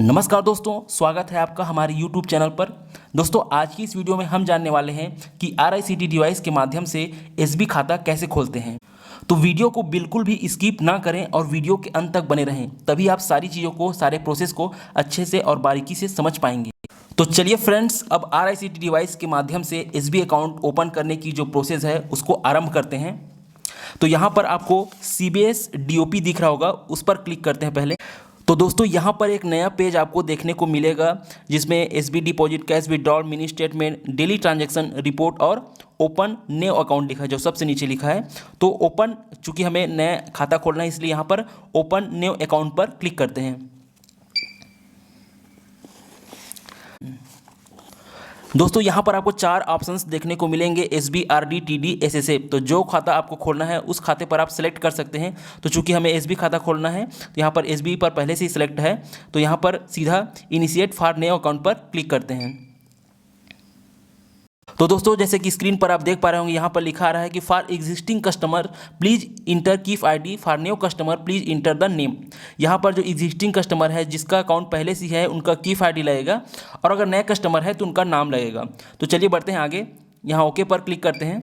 नमस्कार दोस्तों, स्वागत है आपका हमारे YouTube चैनल पर। दोस्तों, आज की इस वीडियो में हम जानने वाले हैं कि RICT डिवाइस के माध्यम से SB खाता कैसे खोलते हैं। तो वीडियो को बिल्कुल भी स्किप ना करें और वीडियो के अंत तक बने रहें, तभी आप सारी चीज़ों को, सारे प्रोसेस को अच्छे से और बारीकी से समझ पाएंगे। तो चलिए फ्रेंड्स, अब RICT डिवाइस के माध्यम से SB अकाउंट ओपन करने की जो प्रोसेस है उसको आरंभ करते हैं। तो यहाँ पर आपको CBS DOP दिख रहा होगा, उस पर क्लिक करते हैं पहले। तो दोस्तों, यहाँ पर एक नया पेज आपको देखने को मिलेगा जिसमें SB deposit, cash withdrawal, mini statement, daily transaction report और ओपन न्यू अकाउंट लिखा है, जो सबसे नीचे लिखा है। तो ओपन, चूंकि हमें नया खाता खोलना है इसलिए यहाँ पर ओपन न्यू अकाउंट पर क्लिक करते हैं। दोस्तों, यहाँ पर आपको 4 ऑप्शंस देखने को मिलेंगे, SB, RD, TD, SSA। तो जो खाता आपको खोलना है उस खाते पर आप सेलेक्ट कर सकते हैं। तो चूंकि हमें SB खाता खोलना है तो यहाँ पर SB पर पहले से ही सिलेक्ट है, तो यहाँ पर सीधा इनिशिएट फॉर न्यू अकाउंट पर क्लिक करते हैं। तो दोस्तों, जैसे कि स्क्रीन पर आप देख पा रहे होंगे, यहाँ पर लिखा आ रहा है कि for existing customer please inter Keefe ID, for new customer please enter the name. यहाँ पर जो एग्जिस्टिंग कस्टमर है, जिसका अकाउंट पहले से है, उनका कीफ ID लगेगा, और अगर नया कस्टमर है तो उनका नाम लगेगा। तो चलिए बढ़ते हैं आगे, यहाँ ओके पर क्लिक करते हैं।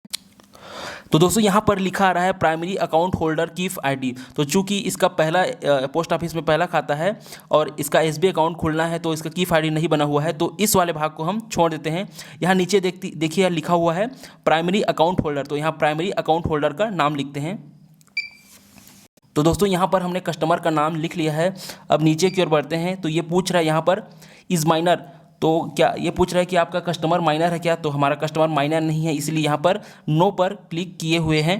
तो दोस्तों, यहाँ पर लिखा आ रहा है primary account holder Keefe ID। तो चूंकि इसका पहला पोस्ट ऑफिस में पहला खाता है और इसका SB अकाउंट खोलना है, तो इसका कीफ ID नहीं बना हुआ है, तो इस वाले भाग को हम छोड़ देते हैं। यहाँ नीचे देखिए लिखा हुआ है प्राइमरी अकाउंट होल्डर, तो यहाँ प्राइमरी अकाउंट होल्डर का नाम लिखते हैं। तो दोस्तों, यहाँ पर हमने कस्टमर का नाम लिख लिया है। अब नीचे की ओर बढ़ते हैं, तो ये पूछ रहा है यहाँ पर इज माइनर। तो क्या ये पूछ रहा है कि आपका कस्टमर माइनर है क्या? तो हमारा कस्टमर माइनर नहीं है, इसलिए यहाँ पर नो पर क्लिक किए हुए हैं।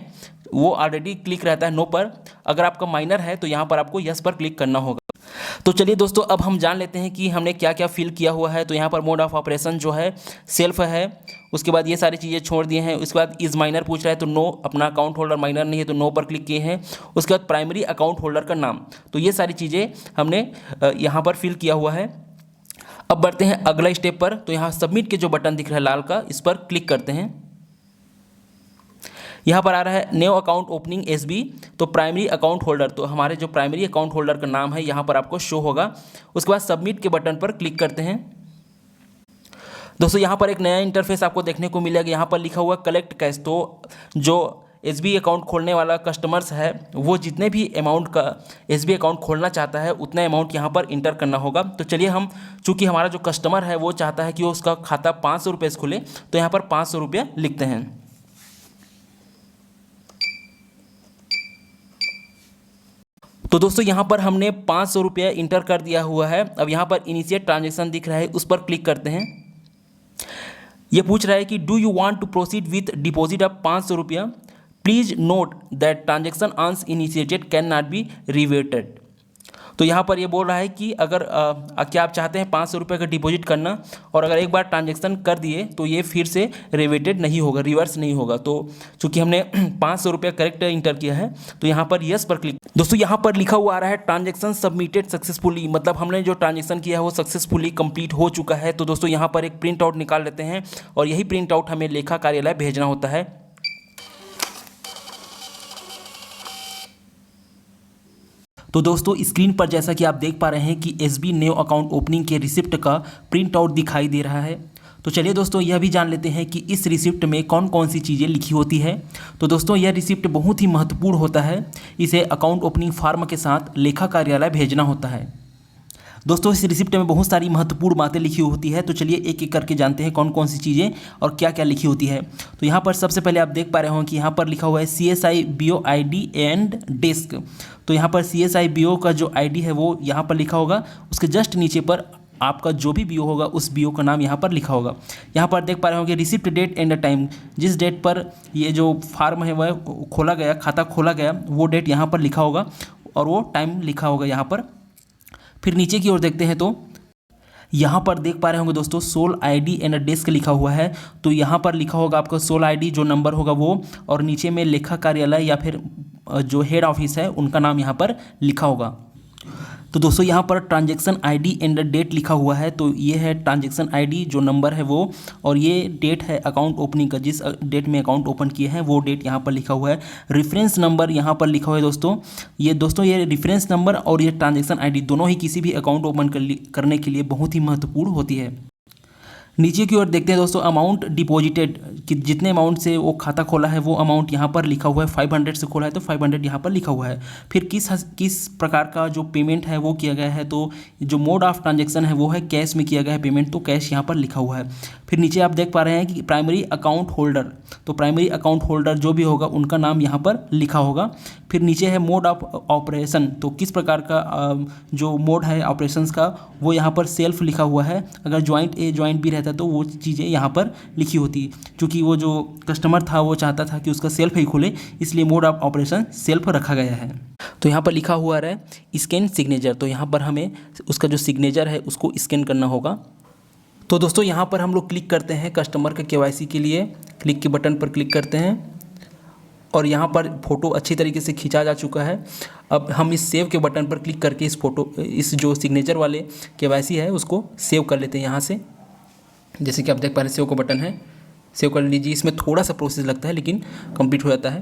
वो ऑलरेडी क्लिक रहता है नो पर। अगर आपका माइनर है तो यहाँ पर आपको यस पर क्लिक करना होगा। तो चलिए दोस्तों, अब हम जान लेते हैं कि हमने क्या क्या फिल किया हुआ है। तो यहाँ पर मोड ऑफ ऑपरेशन जो है सेल्फ है, उसके बाद ये सारी चीज़ें छोड़ दिए हैं। उसके बाद इज माइनर पूछ रहा है, तो नो, अपना अकाउंट होल्डर माइनर नहीं है तो नो पर क्लिक किए हैं। उसके बाद प्राइमरी अकाउंट होल्डर का नाम, तो ये सारी चीज़ें हमने यहाँ पर फिल किया हुआ है। अब बढ़ते हैं अगला स्टेप पर। तो यहाँ सबमिट के जो बटन दिख रहा है लाल का, इस पर क्लिक करते हैं। यहाँ पर आ रहा है न्यू अकाउंट ओपनिंग SB, तो प्राइमरी अकाउंट होल्डर, तो हमारे जो प्राइमरी अकाउंट होल्डर का नाम है यहाँ पर आपको शो होगा। उसके बाद सबमिट के बटन पर क्लिक करते हैं। दोस्तों, यहाँ पर एक नया इंटरफेस आपको देखने को मिलेगा। यहाँ पर लिखा हुआ कलेक्ट कैश। तो जो SB अकाउंट खोलने वाला कस्टमर्स है, वो जितने भी अमाउंट का SB अकाउंट खोलना चाहता है उतना अमाउंट यहाँ पर इंटर करना होगा। तो चलिए, हम चूँकि हमारा जो कस्टमर है वो चाहता है कि वो उसका खाता 500 रुपये से खुले, तो यहाँ पर 500 रुपये लिखते हैं। तो दोस्तों, यहाँ पर हमने 500 रुपये इंटर कर दिया हुआ है। अब यहाँ पर इनिशिएट ट्रांजेक्शन दिख रहा है, उस पर क्लिक करते हैं। ये पूछ रहा है कि do you want to proceed with deposit of 500 रुपया, please note that transaction once initiated can not be reverted. तो यहाँ पर ये बोल रहा है कि अगर क्या आप चाहते हैं 500 रुपये का डिपॉजिट करना, और अगर एक बार ट्रांजेक्शन कर दिए तो ये फिर से रिवर्टेड नहीं होगा, रिवर्स नहीं होगा। तो चूंकि हमने 500 रुपये करेक्ट इंटर किया है, तो यहाँ पर यस पर क्लिक। दोस्तों, यहाँ पर लिखा हुआ आ रहा है ट्रांजेक्शन सबमिटेड सक्सेसफुली, मतलब हमने जो ट्रांजेक्शन किया है वो सक्सेसफुली कंप्लीट हो चुका है। तो दोस्तों, यहाँ पर एक प्रिंट आउट निकाल लेते हैं, और यही प्रिंट आउट हमें लेखा कार्यालय भेजना होता है। तो दोस्तों, स्क्रीन पर जैसा कि आप देख पा रहे हैं कि SB न्यू अकाउंट ओपनिंग के रिसिप्ट का प्रिंट आउट दिखाई दे रहा है। तो चलिए दोस्तों, यह भी जान लेते हैं कि इस रिसिप्ट में कौन कौन सी चीज़ें लिखी होती है। तो दोस्तों, यह रिसिप्ट बहुत ही महत्वपूर्ण होता है। इसे अकाउंट ओपनिंग फॉर्म के साथ लेखा कार्यालय भेजना होता है। दोस्तों, इस रिसिप्ट में बहुत सारी महत्वपूर्ण बातें लिखी होती है। तो चलिए एक एक करके जानते हैं कौन कौन सी चीज़ें और क्या क्या लिखी होती है। तो यहाँ पर सबसे पहले आप देख पा रहे हो कि यहाँ पर लिखा हुआ है CSI BO ID and desk. तो यहाँ पर CSI BO का जो ID है वो यहाँ पर लिखा होगा, उसके जस्ट नीचे पर आपका जो भी BO होगा उस BO का नाम यहाँ पर लिखा होगा। यहाँ पर देख पा रहे होंगे रिसिप्ट डेट एंड टाइम, जिस डेट पर ये जो फार्म है वह खोला गया, खाता खोला गया, वो डेट यहाँ पर लिखा होगा और वो टाइम लिखा होगा यहाँ पर। फिर नीचे की ओर देखते हैं, तो यहाँ पर देख पा रहे होंगे दोस्तों सोल ID एंड डेस्क लिखा हुआ है। तो यहाँ पर लिखा होगा आपका सोल ID जो नंबर होगा वो, और नीचे में लेखा कार्यालय या फिर जो हेड ऑफिस है उनका नाम यहाँ पर लिखा होगा। तो दोस्तों यहाँ पर ट्रांजैक्शन आईडी एंड डेट लिखा हुआ है, तो ये है ट्रांजैक्शन आईडी जो नंबर है वो, और ये डेट है अकाउंट ओपनिंग का, जिस डेट में अकाउंट ओपन किए हैं वो डेट यहाँ पर लिखा हुआ है। रेफरेंस नंबर यहाँ पर लिखा हुआ है दोस्तों ये रेफरेंस नंबर और ये ट्रांजैक्शन आईडी दोनों ही किसी भी अकाउंट ओपन करने के लिए बहुत ही महत्वपूर्ण होती है। नीचे की ओर देखते हैं दोस्तों, अमाउंट डिपॉजिटेड कि जितने अमाउंट से वो खाता खोला है वो अमाउंट यहाँ पर लिखा हुआ है। 500 से खोला है तो 500 यहाँ पर लिखा हुआ है। फिर किस प्रकार का जो पेमेंट है वो किया गया है, तो जो मोड ऑफ ट्रांजैक्शन है वो है कैश में किया गया है पेमेंट, तो कैश यहाँ पर लिखा हुआ है। फिर नीचे आप देख पा रहे हैं कि प्राइमरी अकाउंट होल्डर, तो प्राइमरी अकाउंट होल्डर जो भी होगा उनका नाम यहाँ पर लिखा होगा। फिर नीचे है मोड ऑफ ऑपरेशन, तो किस प्रकार का जो मोड है ऑपरेशंस का वो यहाँ पर सेल्फ लिखा हुआ है। अगर ज्वाइंट ए ज्वाइंट बी रहता तो वो चीज़ें यहाँ पर लिखी होती, क्योंकि वो जो कस्टमर था वो चाहता था कि उसका सेल्फ ही खुले, इसलिए मोड ऑफ ऑपरेशन सेल्फ रखा गया है। तो यहाँ पर लिखा हुआ है स्कैन सिग्नेचर, तो यहाँ पर हमें उसका जो सिग्नेचर है उसको स्कैन करना होगा। तो दोस्तों यहाँ पर हम लोग क्लिक करते हैं कस्टमर के केवाईसी के लिए, क्लिक के बटन पर क्लिक करते हैं और यहाँ पर फ़ोटो अच्छी तरीके से खींचा जा चुका है। अब हम इस सेव के बटन पर क्लिक करके इस जो सिग्नेचर वाले केवाईसी है उसको सेव कर लेते हैं यहाँ से। जैसे कि आप देख पा रहे हैं सेव का बटन है, सेव कर लीजिए। इसमें थोड़ा सा प्रोसेस लगता है लेकिन कंप्लीट हो जाता है।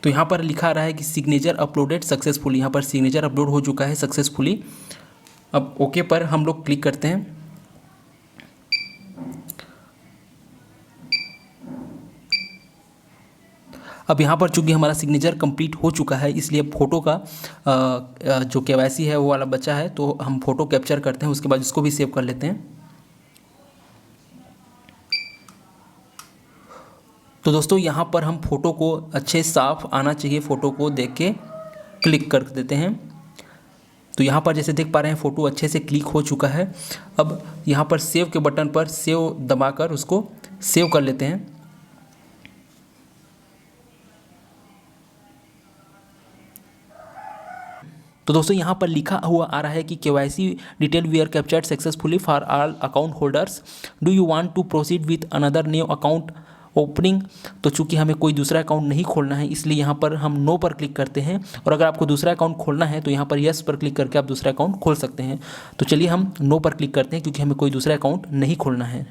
तो यहाँ पर लिखा रहा है कि सिग्नेचर अपलोडेड सक्सेसफुली, यहाँ पर सिग्नेचर अपलोड हो चुका है सक्सेसफुली। अब ओके पर हम लोग क्लिक करते हैं। अब यहाँ पर चूँकि हमारा सिग्नेचर कंप्लीट हो चुका है, इसलिए फ़ोटो का जो केवाईसी है वो वाला बचा है, तो हम फ़ोटो कैप्चर करते हैं, उसके बाद इसको भी सेव कर लेते हैं। तो दोस्तों यहाँ पर हम फ़ोटो को अच्छे साफ आना चाहिए, फ़ोटो को देख के क्लिक कर देते हैं। तो यहाँ पर जैसे देख पा रहे हैं फ़ोटो अच्छे से क्लिक हो चुका है। अब यहाँ पर सेव के बटन पर सेव दबाकर उसको सेव कर लेते हैं। तो दोस्तों यहाँ पर लिखा हुआ आ रहा है कि KYC detail we are captured successfully for all account holders, do you want to proceed with another new account opening. तो चूंकि हमें कोई दूसरा अकाउंट नहीं खोलना है, इसलिए यहाँ पर हम नो पर क्लिक करते हैं, और अगर आपको दूसरा अकाउंट खोलना है तो यहाँ पर यस पर क्लिक करके आप दूसरा अकाउंट खोल सकते हैं। तो चलिए हम नो पर क्लिक करते हैं, क्योंकि हमें कोई दूसरा अकाउंट नहीं खोलना है।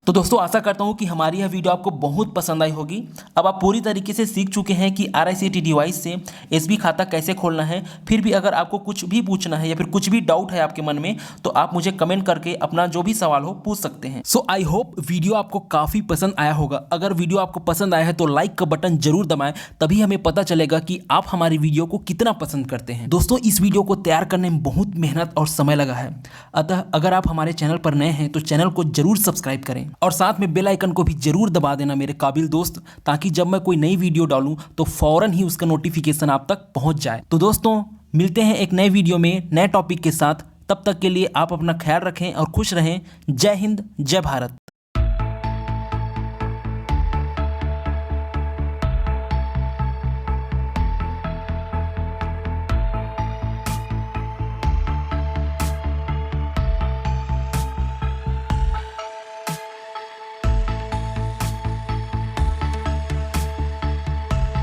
तो दोस्तों आशा करता हूँ कि हमारी यह वीडियो आपको बहुत पसंद आई होगी। अब आप पूरी तरीके से सीख चुके हैं कि RICT डिवाइस से SB खाता कैसे खोलना है। फिर भी अगर आपको कुछ भी पूछना है या फिर कुछ भी डाउट है आपके मन में, तो आप मुझे कमेंट करके अपना जो भी सवाल हो पूछ सकते हैं। सो आई होप वीडियो आपको काफ़ी पसंद आया होगा। अगर वीडियो आपको पसंद आया है तो लाइक का बटन जरूर दबाएं, तभी हमें पता चलेगा कि आप हमारी वीडियो को कितना पसंद करते हैं। दोस्तों इस वीडियो को तैयार करने में बहुत मेहनत और समय लगा है, अतः अगर आप हमारे चैनल पर नए हैं तो चैनल को जरूर सब्सक्राइब करें और साथ में बेल आइकन को भी जरूर दबा देना मेरे काबिल दोस्त, ताकि जब मैं कोई नई वीडियो डालूं तो फौरन ही उसका नोटिफिकेशन आप तक पहुंच जाए। तो दोस्तों मिलते हैं एक नए वीडियो में नए टॉपिक के साथ। तब तक के लिए आप अपना ख्याल रखें और खुश रहें। जय हिंद, जय भारत।